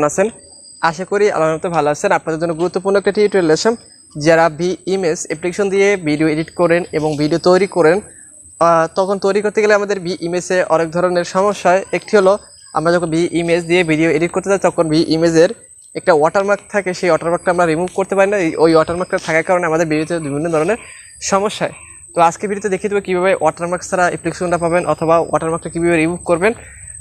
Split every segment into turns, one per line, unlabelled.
কেমন আছেন? আশা করি আল্লাহর রহমতে ভালো আছেন। আপনাদের জন্য গুরুত্বপূর্ণ একটা টিউটোরিয়াল আসলাম। যারা ইমেজ অ্যাপ্লিকেশন দিয়ে ভিডিও এডিট করেন এবং ভিডিও তৈরি করেন, তখন তৈরি করতে গেলে আমাদের ইমেজে অনেক ধরনের সমস্যা হয়। একটি হলো আমরা যখন ইমেজ দিয়ে ভিডিও এডিট করতে যাই তখন ইমেজের একটা ওয়াটারমার্ক থাকে, সেই ওয়াটারমার্কটা আমরা রিমুভ করতে পারি না। ওই ওয়াটারমার্কটা থাকার কারণে আমাদের ভিডিওতে বিভিন্ন ধরনের সমস্যা হয়। তো আজকে ভিডিওতে দেখিয়ে দেবো কীভাবে ওয়াটারমার্ক ছাড়া অ্যাপ্লিকেশনটা পাবেন অথবা ওয়াটারমার্কটা কীভাবে রিমুভ করবেন।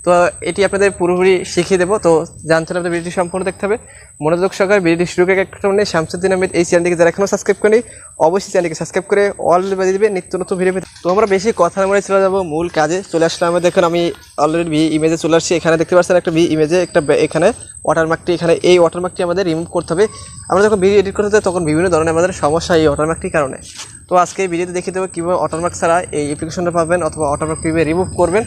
তো এটি আপনাদের পুরোপুরি শিখিয়ে দেবো। তো জানতে হলে আপনাদের ভিডিওটি সম্পূর্ণ দেখতে হবে। মনোযোগ সহকারে ভিডিওটি শুরু করে একটা মানে শামসুদ্দিন আহমেদ এই চ্যানেলটিকে যারা এখনও সাবস্ক্রাইব করেনি অবশ্যই চ্যানেলটিকে সাবস্ক্রাইব করে অল বাজিয়ে দেবে নিত্য নতুন ভিডিও পেতে। তো আমরা বেশি কথা বলে চলে যাবো মূল কাজে। চলে আসলে আমরা দেখুন আমি অলরেডি ইমেজে চলে আসছি। এখানে দেখতে পাচ্ছেন একটা ইমেজে একটা এখানে ওয়াটারমার্কটি, এখানে এই ওয়াটারমার্কটি আমাদের রিমুভ করতে হবে। আমরা যখন ভিডিও এডিট করতে যাই তখন বিভিন্ন ধরনের আমাদের সমস্যা এই ওয়াটারমার্কটির কারণে। তো আজকে এই ভিডিওতে দেখিয়ে দেবো কীভাবে ওয়াটারমার্ক ছাড়া এই অ্যাপ্লিকেশনটা পাবেন অথবা ওয়াটারমার্ক কীভাবে রিমুভ করবেন।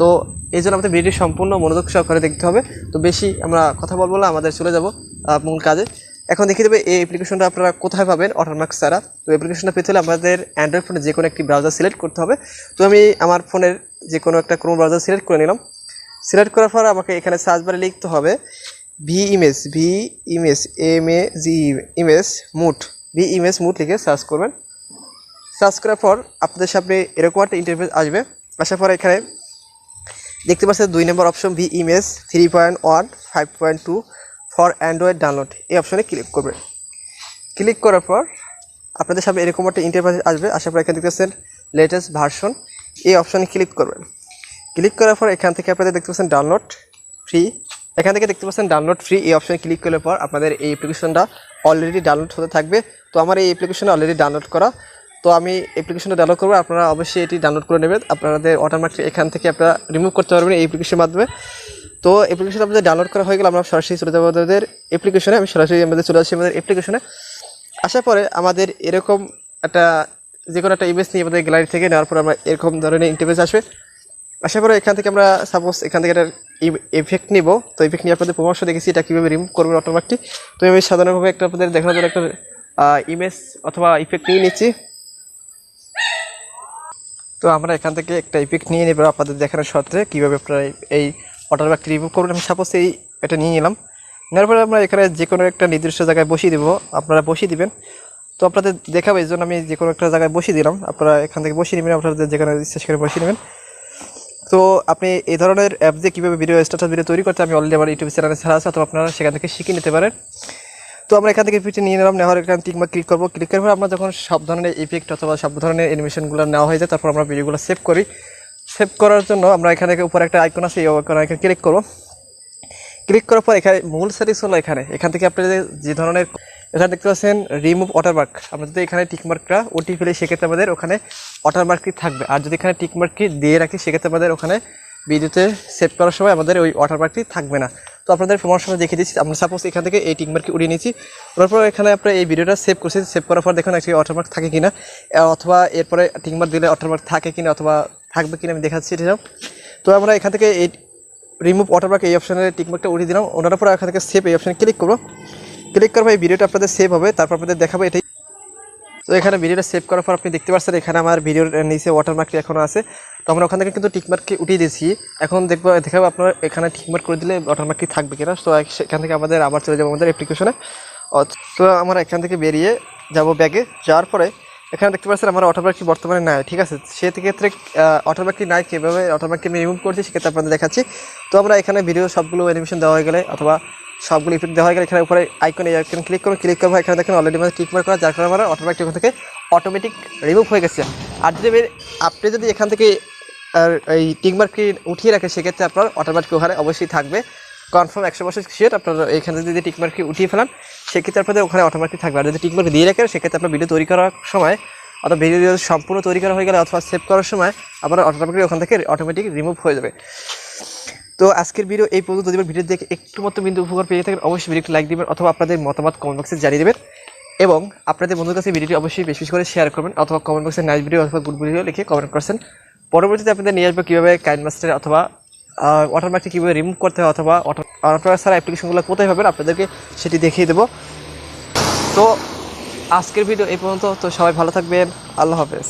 তো এই জন্য আমাদের ভিডিও সম্পূর্ণ মনোযোগ সহকারে দেখতে হবে। তো বেশি আমরা কথা বলবো না, আমাদের চলে যাব মূল কাজে। এখন দেখিয়ে দেবে এই অ্যাপ্লিকেশনটা আপনারা কোথায় পাবেন ওয়াটারমার্ক ছাড়া। তো অ্যাপ্লিকেশনটা পেতে হলে আমাদের অ্যান্ড্রয়েড ফোনে যে কোনো একটি ব্রাউজার সিলেক্ট করতে হবে। তো আমি আমার ফোনের যে কোনো একটা ক্রোম ব্রাউজার সিলেক্ট করে নিলাম। সিলেক্ট করার পর আমাকে এখানে সার্চ বারে লিখতে হবে ইমেজ ইমেজ মুড লিখে সার্চ করবেন। সার্চ করার পর আপনাদের সামনে এরকম একটা ইন্টারফেস আসবে। আসার পর এখানে দেখতে পাচ্ছেন 2 নম্বর option image 3.1 5.2 for android download, এই অপশনে ক্লিক করবেন। ক্লিক করার পর আপনাদের সামনে এরকম একটা ইন্টারফেস আসবে। আসার পর এখানে দেখতে পাচ্ছেন লেটেস্ট ভার্সন, এই অপশনে ক্লিক করবেন। ক্লিক করার পর এখান থেকে আপনাদের দেখতে পাচ্ছেন ডাউনলোড ফ্রি, এখান থেকে দেখতে পাচ্ছেন ডাউনলোড ফ্রি, এই অপশনে ক্লিক করার পর আপনাদের এই অ্যাপ্লিকেশনটা অলরেডি ডাউনলোড হতে থাকবে। তো আমার এই অ্যাপ্লিকেশনটা অলরেডি ডাউনলোড করা। তো আমি অ্যাপ্লিকেশনটা ডাউনলোড করবো, আপনারা অবশ্যই এটি ডাউনলোড করে নেবেন। আপনাদের ওয়াটারমার্কটি এখান থেকে আপনারা রিমুভ করতে পারবেন এই অ্যাপ্লিকেশনের মাধ্যমে। তো অ্যাপ্লিকেশন আপনাদের ডাউনলোড করা হয়ে গেলে আমরা সরাসরি চলে যাবো আমাদের অ্যাপ্লিকেশনে। আমি সরাসরি আমাদের চলে আসছি আমাদের অ্যাপ্লিকেশনে। আসার পরে আমাদের এরকম একটা যে কোনো একটা ইমেজ নিয়ে আমাদের গ্যালারি থেকে নেওয়ার পর আমরা এরকম ধরনের ইন্টারফেস আসবে। আসার পরে এখান থেকে আমরা সাপোজ এখান থেকে একটা ইফেক্ট নিব। তো ইফেক্ট নিয়ে আপনাদের পরামর্শ দেখেছি এটা কীভাবে রিমুভ করবেন ওয়াটারমার্কটি। তো আমি সাধারণভাবে একটা আপনাদের দেখানোর জন্য একটা ইমেজ অথবা ইফেক্ট নিয়ে নিচ্ছি। তো আমরা এখান থেকে একটা ইফেক্ট নিয়ে নেব আপনাদের দেখানোর সাথে কীভাবে আপনারা এই ওয়াটারমার্কটি রিমুভ করবেন। আমি সাপোজ এটা নিয়ে নিলাম। নেওয়ার পরে আমরা এখানে যে কোনো একটা নির্দিষ্ট জায়গায় বসিয়ে দেবো, আপনারা বসিয়ে দিবেন। তো আপনাদের দেখাবো এই জন্য আমি যে কোনো একটা জায়গায় বসিয়ে দিলাম। আপনারা এখান থেকে বসিয়ে নেবেন, আপনাদের যেখানে ইচ্ছা সেখানে বসিয়ে নেবেন। তো আপনি এই ধরনের অ্যাপ দিয়ে কীভাবে ভিডিও তৈরি করতে আমি অলরেডি আমার ইউটিউব চ্যানেলে ছাড়া আছে, অথবা আপনারা সেখান থেকে শিখে নিতে পারেন। তো আমরা এখান থেকে ইফেক্টটি নিয়ে নিলাম। নেওয়ার এখানে টিকমার্ক ক্লিক করবো। ক্লিক করার পর আমরা যখন সব ধরনের ইফেক্ট অথবা সব ধরনের অ্যানিমেশনগুলো নেওয়া হয়ে যায় তারপর আমরা ভিডিওগুলো সেভ করি। সেভ করার জন্য আমরা এখানে উপরে একটা আইকন আছে, এই আইকনে ক্লিক করবো। ক্লিক করার পর এখানে মূল সেটিংস হলো এখান থেকে আপনি যে ধরনের এখানে দেখতে পাচ্ছেন রিমুভ ওয়াটারমার্ক, আমরা যদি এখানে টিকমার্কটা ওটি ফেলে সেক্ষেত্রে আমাদের ওখানে ওয়াটারমার্কটি থাকবে। আর যদি এখানে টিকমার্কটি দিয়ে রাখি সেক্ষেত্রে আমাদের ওখানে ভিডিওতে সেভ করার সময় আমাদের ওই ওয়াটারমার্কটি থাকবে না। তো আপনাদের প্রমাণ সময় দেখিয়ে দিচ্ছি। আমরা সাপোজ এখান থেকে এই টিকমার্কটি উড়িয়ে নিয়েছি। তারপর এখানে আপনার এই ভিডিওটা সেভ করছি। সেভ করার পর দেখুন একটি ওয়াটারমার্ক থাকে কিনা, অথবা এরপরে টিকমার্ক দিলে ওয়াটারমার্ক থাকে কিনা অথবা থাকবে কিনা আমি দেখাচ্ছি এটা। তো আমরা এখান থেকে এই রিমুভ ওয়াটারমার্ক এই অপশানে টিকমার্কটা উঠিয়ে দিলাম। ওনার পর এখান থেকে সেভ এই অপশানে ক্লিক করবো। ক্লিক করার পর এই ভিডিওটা আপনাদের সেভ হবে, তারপর আপনাদের দেখাবো এটাই। তো এখানে ভিডিওটা সেভ করার পর আপনি দেখতে পাচ্ছেন এখানে আমার ভিডিওর নিচে ওয়াটারমার্কটি এখনও আছে। তো আমরা ওখান থেকে কিন্তু টিকমার্ককে উঠিয়ে দিয়েছি। এখন দেখাবো আপনারা এখানে টিকমার্ক করে দিলে ওয়াটারমার্কটি থাকবে কিনা। তো এখান থেকে আমাদের আবার চলে যাবো আমাদের অ্যাপ্লিকেশনে। তো আমরা এখান থেকে বেরিয়ে যাব ব্যাগে। যাওয়ার পরে এখানে দেখতে পাচ্ছেন আমার ওয়াটারমার্কটি বর্তমানে নাই, ঠিক আছে। সেক্ষেত্রে ওয়াটারমার্কটি নাই, কীভাবে ওয়াটারমার্কটি আমি রিমুভ করছি সেক্ষেত্রে আপনাদের দেখাচ্ছি। তো আমরা এখানে ভিডিও সবগুলো অ্যানিমেশন দেওয়া হয়ে গেলে অথবা সবগুলো ইফেক্ট দেওয়া হয়ে গেলে এখানে উপরে আইকনে ক্লিক করুন। ক্লিক করবো, এখানে দেখেন অলরেডি আমাদের টিকমার্ক করা, যার কারণে আমার ওয়াটারমার্কটি ওখান থেকে অটোমেটিক রিমুভ হয়ে গেছে। আর আপনি যদি এখান থেকে এই টিকমার্কটি উঠিয়ে রাখেন সেক্ষেত্রে আপনার ওয়াটারমার্কটি ওখানে অবশ্যই থাকবে, কনফার্ম 100% শিওর। আপনারা এখানে যদি টিকমার্কটি উঠিয়ে ফেলান সেক্ষেত্রে আপনাদের ওখানে অটোমেটিক থাকবে। আর যদি টিকমার্ক দিয়ে রাখেন সেক্ষেত্রে আপনার ভিডিও তৈরি করার সময় অথবা ভিডিও সম্পূর্ণ তৈরি করা হয়ে গেলে অথবা সেভ করার সময় আপনার অটোমেটিক ওখান থেকে অটোমেটিক রিমুভ হয়ে যাবে। তো আজকের ভিডিও এই পর্যন্ত। যদি ভিডিও দেখে একটু মতো বিন্দু উপকার পেয়ে থাকেন অবশ্যই ভিডিওটি লাইক দিবেন অথবা আপনাদের মতামত কমেন্ট বক্সে জানিয়ে দেবেন, এবং আপনাদের বন্ধুদের কাছে ভিডিওটি অবশ্যই বেশি বেশি করে শেয়ার করবেন অথবা কমেন্ট বক্সে নাইস ভিডিও অথবা গুড ভিডিও লিখে কমেন্ট করছেন। পরবর্তীতে আপনাদের নিয়ে আসবে কীভাবে কাইনমাস্টার অথবা ওয়াটারমার্কটি কীভাবে রিমুভ করতে হয় অথবা ওয়াটারমার্ক ছাড়া অ্যাপ্লিকেশনগুলো কোথায় পাবেন আপনাদেরকে সেটি দেখিয়ে দেবো। তো আজকের ভিডিও এই পর্যন্ত। তো সবাই ভালো থাকবেন, আল্লাহ হাফেজ।